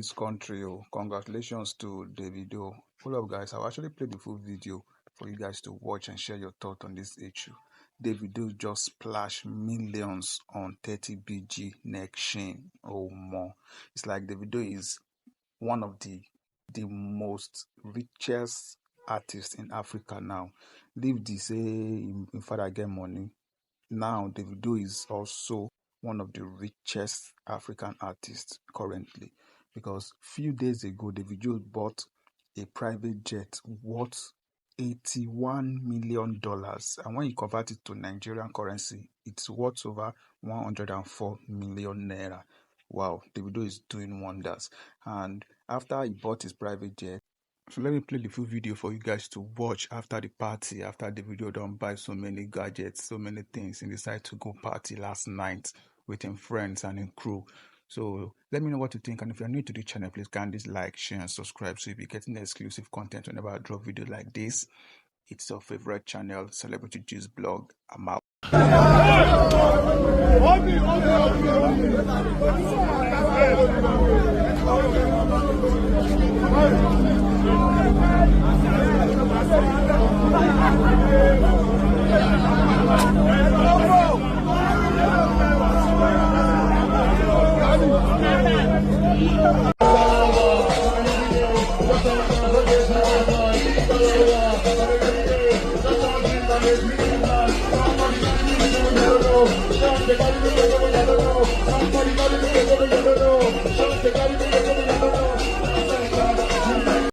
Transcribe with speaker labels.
Speaker 1: this country. Oh, congratulations to Davido. Full of guys, I'll actually play the full video for you guys to watch and share your thoughts on this issue. Davido just splashed millions on 30BG neck chain. Oh, more. It's like Davido is one of the most richest artists in Africa now. Leave the say in father get money. Now Davido is also one of the richest African artists currently, because few days ago Davido bought a private jet worth $81 million, and when you convert it to Nigerian currency, it's worth over 104 million naira. Wow, Davido is doing wonders. And after he bought his private jet, so let me play the full video for you guys to watch after the party, after the video don't buy so many gadgets, so many things, and decide to go party last night with him friends and him crew. So let me know what you think, and if you're new to the channel, please kindly like, share, and subscribe so you'll be getting exclusive content whenever I drop videos like this. It's your favorite channel, Celebrity Juice Blog. I'm out.